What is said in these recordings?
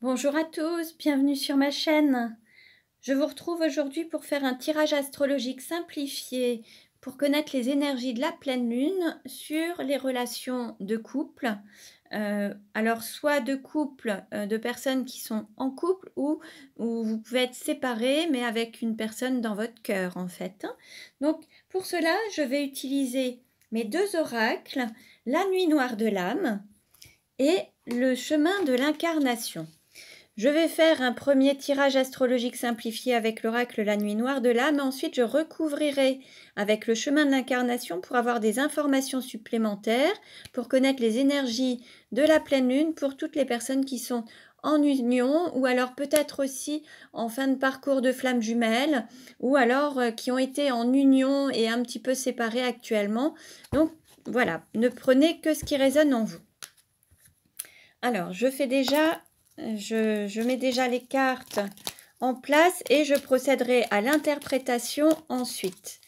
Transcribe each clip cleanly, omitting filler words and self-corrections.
Bonjour à tous, bienvenue sur ma chaîne. Je vous retrouve aujourd'hui pour faire un tirage astrologique simplifié pour connaître les énergies de la pleine lune sur les relations de couple. Alors soit de couple, de personnes qui sont en couple ou vous pouvez être séparés mais avec une personne dans votre cœur en fait. Donc pour cela, je vais utiliser mes deux oracles, la nuit noire de l'âme et le chemin de l'incarnation. Je vais faire un premier tirage astrologique simplifié avec l'oracle La Nuit Noire de l'âme. Ensuite, je recouvrirai avec le chemin de l'incarnation pour avoir des informations supplémentaires, pour connaître les énergies de la pleine lune pour toutes les personnes qui sont en union ou alors peut-être aussi en fin de parcours de flammes jumelles ou alors qui ont été en union et un petit peu séparées actuellement. Donc voilà, ne prenez que ce qui résonne en vous. Alors, je mets déjà les cartes en place et je procéderai à l'interprétation ensuite.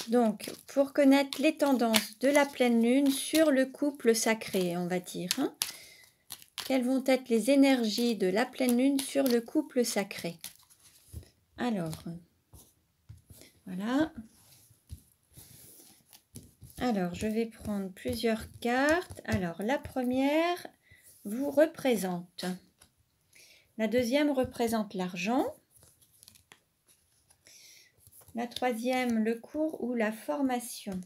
Donc, pour connaître les tendances de la pleine lune sur le couple sacré, on va dire. Quelles vont être les énergies de la pleine lune sur le couple sacré? Alors, voilà. Alors, je vais prendre plusieurs cartes. Alors, la première vous représente. La deuxième représente l'argent. La troisième, le cours ou la formation.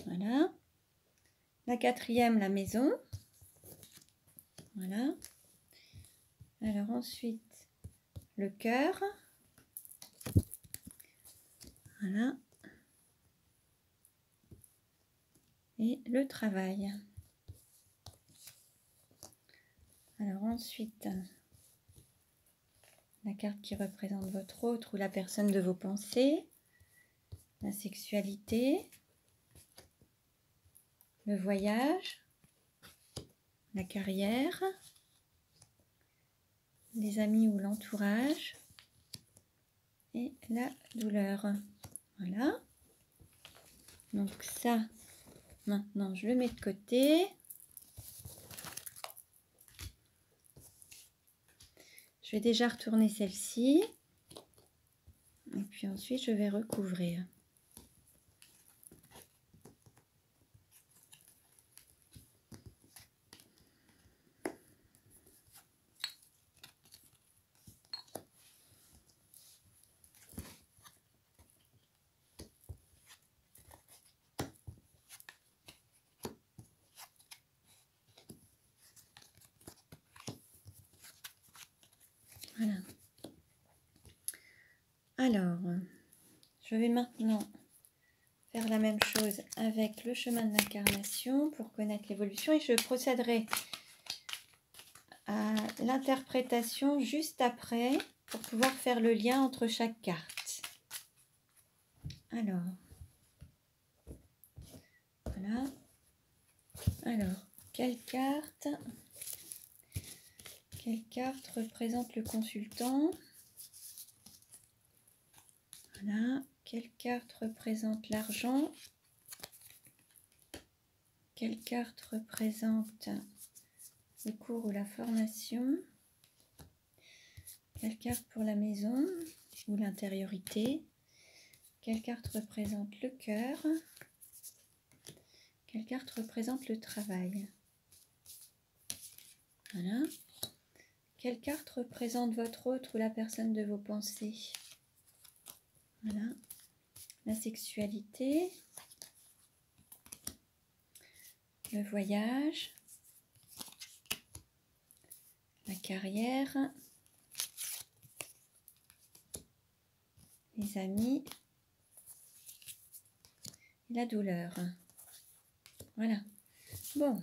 Voilà. La quatrième, la maison. Voilà. Alors ensuite, le cœur. Voilà. Et le travail. Alors ensuite, la carte qui représente votre autre ou la personne de vos pensées. La sexualité. Le voyage. La carrière. Les amis ou l'entourage. Et la douleur. Voilà. Donc ça, maintenant je le mets de côté. Je vais déjà retourner celle-ci. Et puis ensuite, je vais recouvrir. Voilà. Alors, je vais maintenant faire la même chose avec le chemin de l'incarnation pour connaître l'évolution et je procéderai à l'interprétation juste après pour pouvoir faire le lien entre chaque carte. Alors, voilà. Alors, quelle carte représente le consultant? Voilà. Quelle carte représente l'argent? Quelle carte représente le cours ou la formation? Quelle carte pour la maison ou l'intériorité? Quelle carte représente le cœur? Quelle carte représente le travail? Voilà. Quelle carte représente votre autre ou la personne de vos pensées? Voilà. La sexualité. Le voyage. La carrière. Les amis. Et la douleur. Voilà. Bon.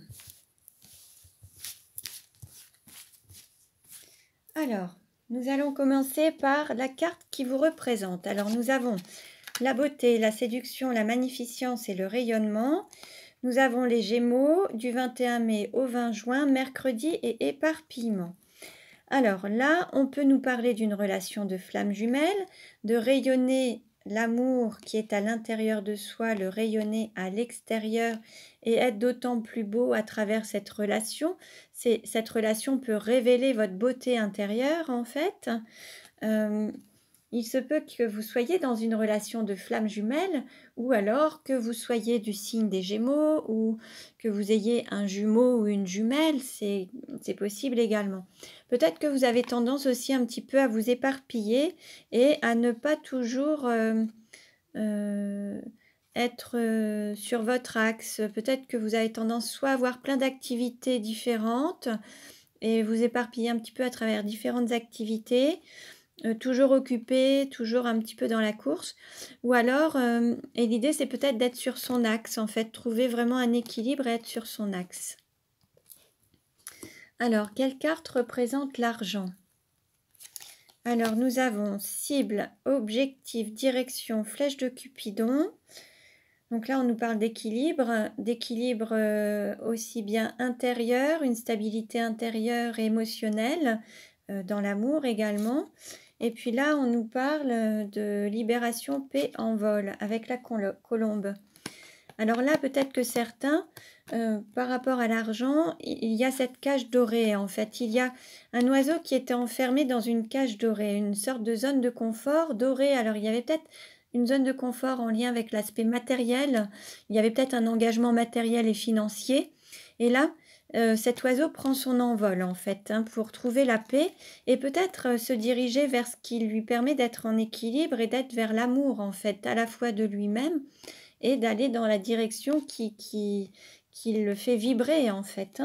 Alors, nous allons commencer par la carte qui vous représente. Alors, nous avons la beauté, la séduction, la magnificence et le rayonnement. Nous avons les Gémeaux du 21 mai au 20 juin, mercredi et éparpillement. Alors là, on peut nous parler d'une relation de flammes jumelles, de rayonner l'amour qui est à l'intérieur de soi, le rayonner à l'extérieur et être d'autant plus beau à travers cette relation. Cette relation peut révéler votre beauté intérieure en fait. Il se peut que vous soyez dans une relation de flamme jumelle ou alors que vous soyez du signe des Gémeaux ou que vous ayez un jumeau ou une jumelle, c'est possible également. Peut-être que vous avez tendance aussi un petit peu à vous éparpiller et à ne pas toujours être sur votre axe. Peut-être que vous avez tendance soit à avoir plein d'activités différentes et vous éparpiller un petit peu à travers différentes activités, toujours occupé, toujours un petit peu dans la course. Ou alors, et l'idée c'est peut-être d'être sur son axe, en fait, trouver vraiment un équilibre et être sur son axe. Alors, quelle carte représente l'argent? Alors, nous avons cible, objectif, direction, flèche de Cupidon. Donc là, on nous parle d'équilibre aussi bien intérieur, une stabilité intérieure et émotionnelle, dans l'amour également. Et puis là, on nous parle de libération, paix en vol avec la colombe. Alors là, peut-être que certains, par rapport à l'argent, il y a cette cage dorée en fait. Il y a un oiseau qui était enfermé dans une cage dorée, une sorte de zone de confort dorée. Alors il y avait peut-être une zone de confort en lien avec l'aspect matériel. Il y avait peut-être un engagement matériel et financier. Et là, cet oiseau prend son envol en fait pour trouver la paix et peut-être se diriger vers ce qui lui permet d'être en équilibre et d'être vers l'amour en fait, à la fois de lui-même et d'aller dans la direction qui le fait vibrer en fait,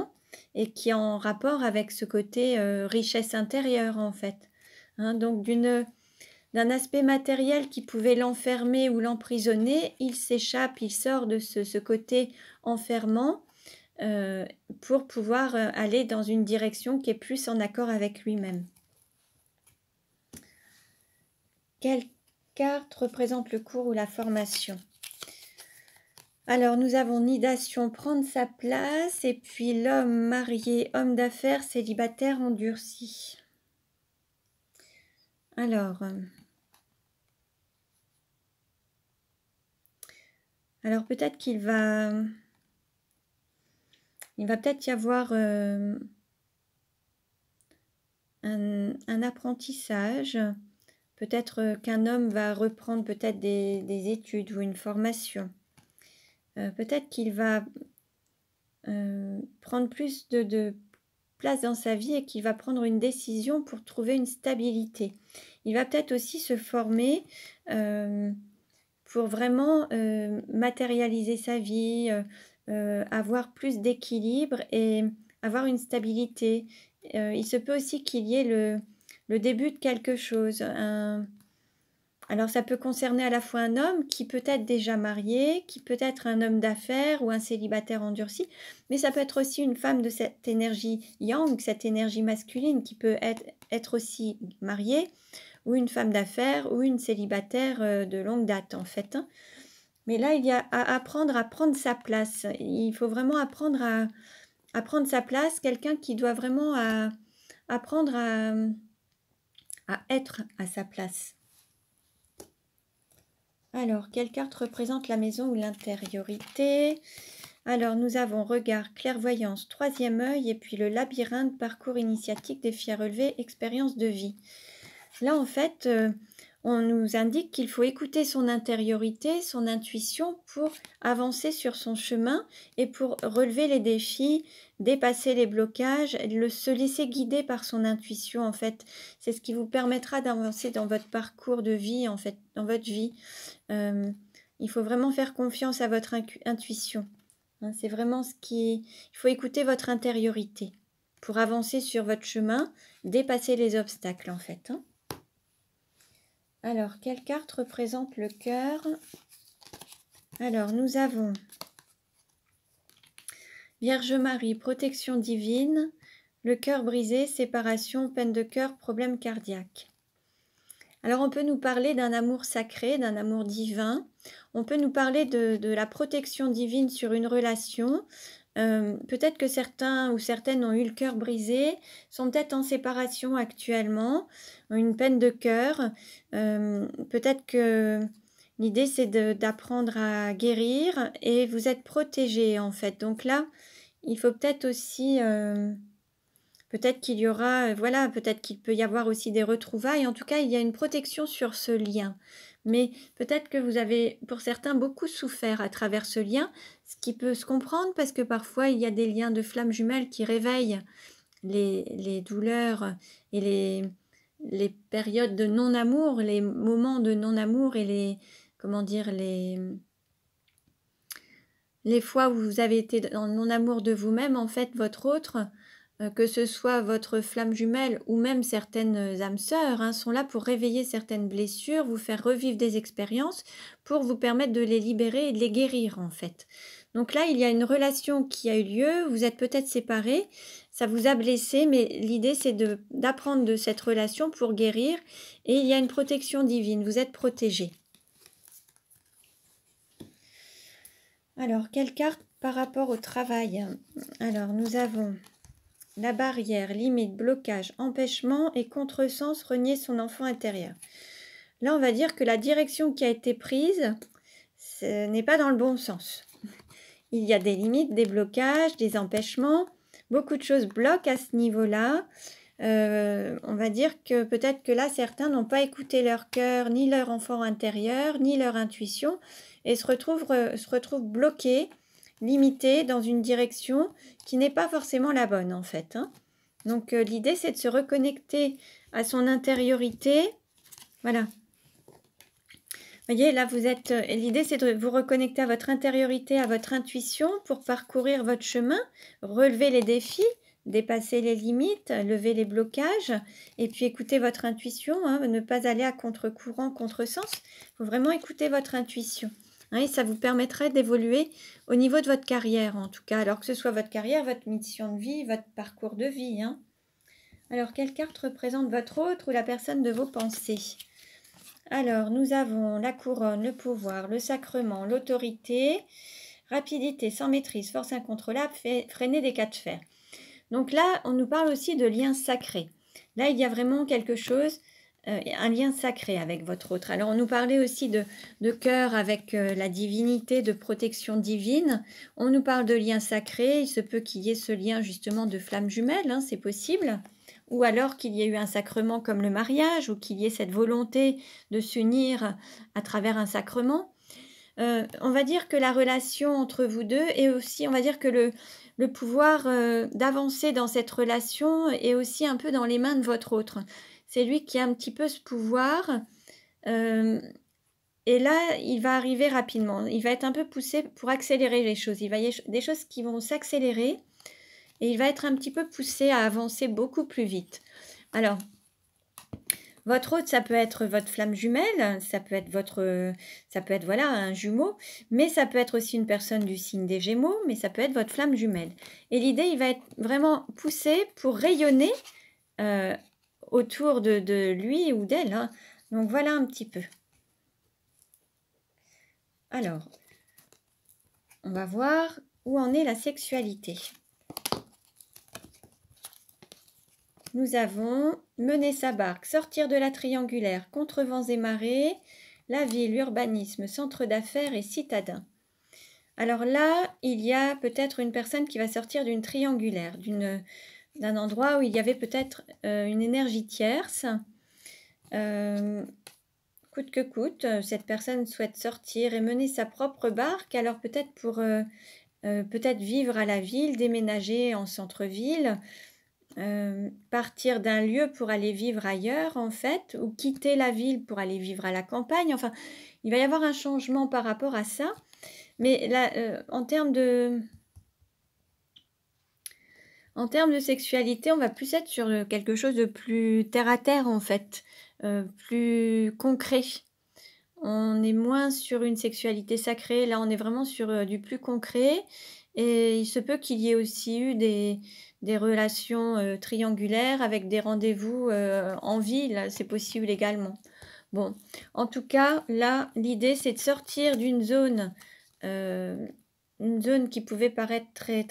et qui est en rapport avec ce côté richesse intérieure en fait. Donc d'un aspect matériel qui pouvait l'enfermer ou l'emprisonner, il s'échappe, il sort de ce côté enfermant pour pouvoir aller dans une direction qui est plus en accord avec lui-même. Quelle carte représente le cours ou la formation? Alors, nous avons nidation, prendre sa place, et puis l'homme marié, homme d'affaires, célibataire, endurci. Alors peut-être qu'il va peut-être y avoir un apprentissage. Peut-être qu'un homme va reprendre peut-être des études ou une formation. Peut-être qu'il va prendre plus de place dans sa vie et qu'il va prendre une décision pour trouver une stabilité. Il va peut-être aussi se former pour vraiment matérialiser sa vie, avoir plus d'équilibre et avoir une stabilité. Il se peut aussi qu'il y ait le début de quelque chose, alors ça peut concerner à la fois un homme qui peut être déjà marié, qui peut être un homme d'affaires ou un célibataire endurci, mais ça peut être aussi une femme de cette énergie yang, cette énergie masculine qui peut être aussi mariée, ou une femme d'affaires ou une célibataire de longue date en fait. Mais là, il y a à apprendre à prendre sa place. Il faut vraiment apprendre à prendre sa place, quelqu'un qui doit vraiment apprendre à être à sa place. Alors, quelle carte représente la maison ou l'intériorité? Alors, nous avons regard, clairvoyance, troisième œil, et puis le labyrinthe, parcours initiatique, défi à relever, expérience de vie. Là, en fait, on nous indique qu'il faut écouter son intériorité, son intuition pour avancer sur son chemin et pour relever les défis, dépasser les blocages, se laisser guider par son intuition, en fait. C'est ce qui vous permettra d'avancer dans votre parcours de vie, en fait, dans votre vie. Il faut vraiment faire confiance à votre intuition. C'est vraiment il faut écouter votre intériorité pour avancer sur votre chemin, dépasser les obstacles, en fait. Alors, quelle carte représente le cœur? Alors, nous avons Vierge Marie, protection divine, le cœur brisé, séparation, peine de cœur, problème cardiaque. Alors, on peut nous parler d'un amour sacré, d'un amour divin. On peut nous parler de la protection divine sur une relation. Peut-être que certains ou certaines ont eu le cœur brisé, sont peut-être en séparation actuellement, ont une peine de cœur. Peut-être que L'idée, c'est d'apprendre à guérir et vous êtes protégé en fait. Donc là, il faut peut-être aussi, peut-être qu'il y aura, voilà, peut-être qu'il peut y avoir aussi des retrouvailles. En tout cas, il y a une protection sur ce lien. Mais peut-être que vous avez, pour certains, beaucoup souffert à travers ce lien, ce qui peut se comprendre parce que parfois, il y a des liens de flammes jumelles qui réveillent les douleurs et les périodes de non-amour, les moments de non-amour et les, comment dire, les fois où vous avez été dans le non-amour de vous-même, en fait, votre autre, que ce soit votre flamme jumelle ou même certaines âmes sœurs, hein, sont là pour réveiller certaines blessures, vous faire revivre des expériences, pour vous permettre de les libérer et de les guérir, en fait. Donc là, il y a une relation qui a eu lieu, vous êtes peut-être séparés, ça vous a blessé, mais l'idée, c'est d'apprendre de cette relation pour guérir, et il y a une protection divine, vous êtes protégés. Alors, quelle carte par rapport au travail? Alors, nous avons la barrière, limite, blocage, empêchement et contresens, renier son enfant intérieur. Là, on va dire que la direction qui a été prise, ce n'est pas dans le bon sens. Il y a des limites, des blocages, des empêchements. Beaucoup de choses bloquent à ce niveau-là. On va dire que peut-être que là, certains n'ont pas écouté leur cœur, ni leur enfant intérieur, ni leur intuition, et se retrouvent bloqués, limités dans une direction qui n'est pas forcément la bonne, en fait, hein. Donc, l'idée, c'est de se reconnecter à son intériorité. Voilà. Vous voyez, là, l'idée, c'est de vous reconnecter à votre intériorité, à votre intuition pour parcourir votre chemin, relever les défis, dépasser les limites, lever les blocages et puis écouter votre intuition, hein, ne pas aller à contre-courant, contre-sens. Il faut vraiment écouter votre intuition, hein, et ça vous permettrait d'évoluer au niveau de votre carrière, en tout cas, alors que ce soit votre carrière, votre mission de vie, votre parcours de vie, hein. Alors, quelle carte représente votre autre ou la personne de vos pensées? Alors, nous avons la couronne, le pouvoir, le sacrement, l'autorité, rapidité, sans maîtrise, force incontrôlable, freiner des cas de fer. Donc là, on nous parle aussi de lien sacré. Là, il y a vraiment quelque chose, un lien sacré avec votre autre. Alors, on nous parlait aussi de cœur avec la divinité, de protection divine. On nous parle de lien sacré. Il se peut qu'il y ait ce lien justement de flamme jumelle, hein, c'est possible. Ou alors qu'il y ait eu un sacrement comme le mariage, ou qu'il y ait cette volonté de s'unir à travers un sacrement. On va dire que la relation entre vous deux est aussi, on va dire que le pouvoir d'avancer dans cette relation est aussi un peu dans les mains de votre autre. C'est lui qui a un petit peu ce pouvoir. Et là, il va arriver rapidement. Il va être un peu poussé pour accélérer les choses. Il va y avoir des choses qui vont s'accélérer. Et il va être un petit peu poussé à avancer beaucoup plus vite. Alors, votre autre, ça peut être votre flamme jumelle, ça peut être voilà, un jumeau, mais ça peut être aussi une personne du signe des Gémeaux, mais ça peut être votre flamme jumelle. Et l'idée, il va être vraiment poussé pour rayonner autour de lui ou d'elle, hein. Donc voilà un petit peu. Alors, on va voir où en est la sexualité. Nous avons mener sa barque, sortir de la triangulaire, contre vents et marées, la ville, l'urbanisme, centre d'affaires et citadin. Alors là, il y a peut-être une personne qui va sortir d'une triangulaire, d'un endroit où il y avait peut-être une énergie tierce. Coûte que coûte, cette personne souhaite sortir et mener sa propre barque, alors peut-être pour peut-être vivre à la ville, déménager en centre-ville, partir d'un lieu pour aller vivre ailleurs en fait, ou quitter la ville pour aller vivre à la campagne. Enfin, il va y avoir un changement par rapport à ça. Mais là, en termes de sexualité, on va plus être sur quelque chose de plus terre à terre en fait, plus concret. On est moins sur une sexualité sacrée, là on est vraiment sur du plus concret. Et il se peut qu'il y ait aussi eu des relations triangulaires avec des rendez-vous en ville, c'est possible également. Bon, en tout cas, là, l'idée c'est de sortir d'une zone qui pouvait paraître très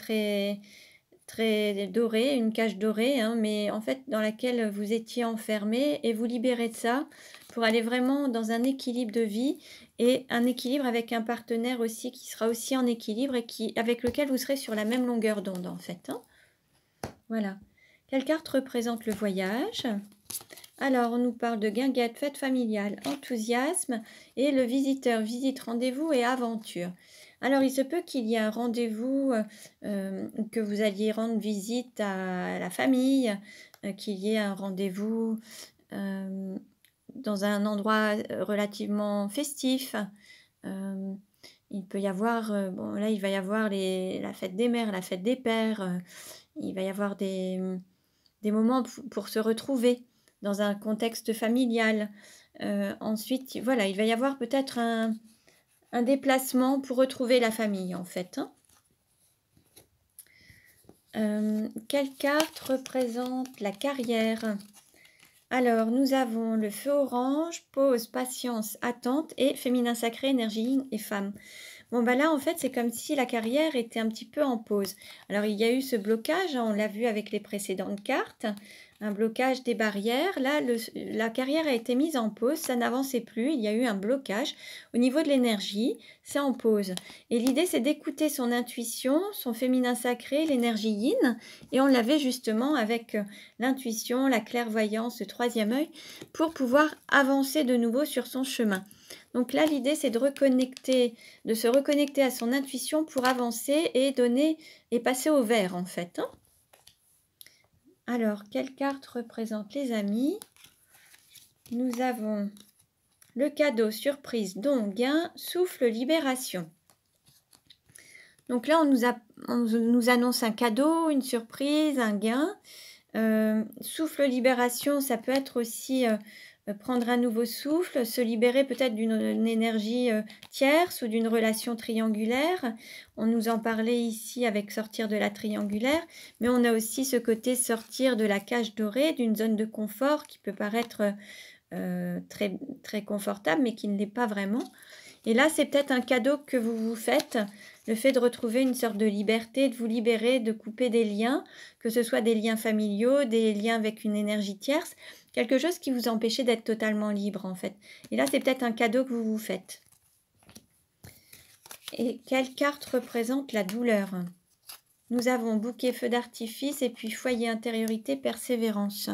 très dorée, une cage dorée, hein, mais en fait dans laquelle vous étiez enfermé et vous libérer de ça pour aller vraiment dans un équilibre de vie et un équilibre avec un partenaire aussi qui sera aussi en équilibre et avec lequel vous serez sur la même longueur d'onde en fait, hein. Voilà. Quelle carte représente le voyage? Alors, on nous parle de guinguette, fête familiale, enthousiasme et le visiteur, visite, rendez-vous et aventure. Alors, il se peut qu'il y ait un rendez-vous, que vous alliez rendre visite à la famille, qu'il y ait un rendez-vous dans un endroit relativement festif. Il peut y avoir, bon là, il va y avoir la fête des mères, la fête des pères. Il va y avoir des moments pour se retrouver dans un contexte familial. Ensuite, voilà, il va y avoir peut-être un déplacement pour retrouver la famille, en fait, hein. Quelle carte représente la carrière? Alors, nous avons le feu orange, pause, patience, attente et féminin sacré, énergie yin et femme. Bon, bah là, en fait, c'est comme si la carrière était un petit peu en pause. Alors, il y a eu ce blocage, hein, on l'a vu avec les précédentes cartes, un blocage des barrières. Là, la carrière a été mise en pause, ça n'avançait plus, il y a eu un blocage. Au niveau de l'énergie, c'est en pause. Et l'idée, c'est d'écouter son intuition, son féminin sacré, l'énergie yin. Et on l'avait justement avec l'intuition, la clairvoyance, le troisième œil, pour pouvoir avancer de nouveau sur son chemin. Donc là, l'idée, c'est de se reconnecter à son intuition pour avancer et donner et passer au vert, en fait, hein. Alors, quelle carte représente les amis? Nous avons le cadeau, surprise, don, gain, souffle, libération. Donc là, on nous annonce un cadeau, une surprise, un gain. Souffle, libération, ça peut être aussi prendre un nouveau souffle, se libérer peut-être d'une énergie tierce ou d'une relation triangulaire. On nous en parlait ici avec sortir de la triangulaire, mais on a aussi ce côté sortir de la cage dorée, d'une zone de confort qui peut paraître très, très confortable, mais qui ne l'est pas vraiment. Et là, c'est peut-être un cadeau que vous vous faites, le fait de retrouver une sorte de liberté, de vous libérer, de couper des liens, que ce soit des liens familiaux, des liens avec une énergie tierce, quelque chose qui vous empêchait d'être totalement libre en fait. Et là, c'est peut-être un cadeau que vous vous faites. Et quelle carte représente la douleur? Nous avons bouquet, feu d'artifice et puis foyer, intériorité, persévérance.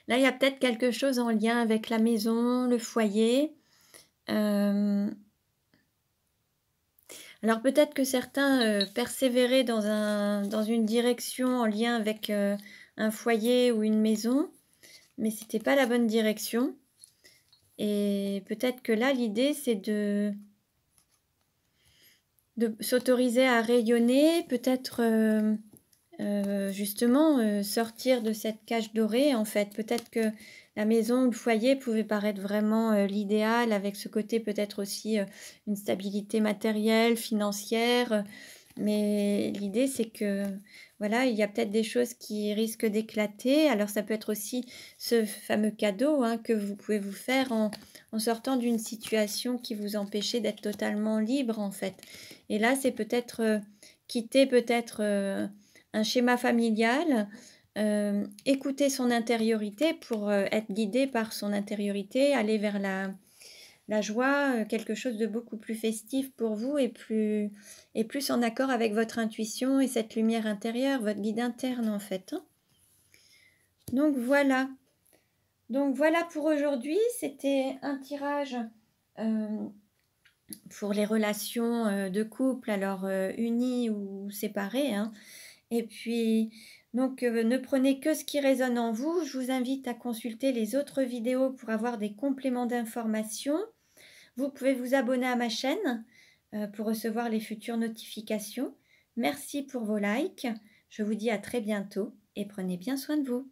Là, il y a peut-être quelque chose en lien avec la maison, le foyer. Alors peut-être que certains persévéraient dans une direction en lien avec un foyer ou une maison, mais ce n'était pas la bonne direction. Et peut-être que là, l'idée, c'est de s'autoriser à rayonner, peut-être justement sortir de cette cage dorée en fait. Peut-être que la maison ou le foyer pouvait paraître vraiment l'idéal, avec ce côté peut-être aussi une stabilité matérielle, financière, mais l'idée c'est que voilà, il y a peut-être des choses qui risquent d'éclater. Alors ça peut être aussi ce fameux cadeau hein, que vous pouvez vous faire en sortant d'une situation qui vous empêchait d'être totalement libre en fait. Et là c'est peut-être quitter peut-être un schéma familial, écouter son intériorité pour être guidé par son intériorité, aller vers la joie, quelque chose de beaucoup plus festif pour vous et plus en accord avec votre intuition et cette lumière intérieure, votre guide interne en fait, hein. Donc voilà. Donc voilà pour aujourd'hui. C'était un tirage pour les relations de couple, alors unies ou séparées, hein. Et puis, donc, ne prenez que ce qui résonne en vous. Je vous invite à consulter les autres vidéos pour avoir des compléments d'informations. Vous pouvez vous abonner à ma chaîne pour recevoir les futures notifications. Merci pour vos likes. Je vous dis à très bientôt et prenez bien soin de vous.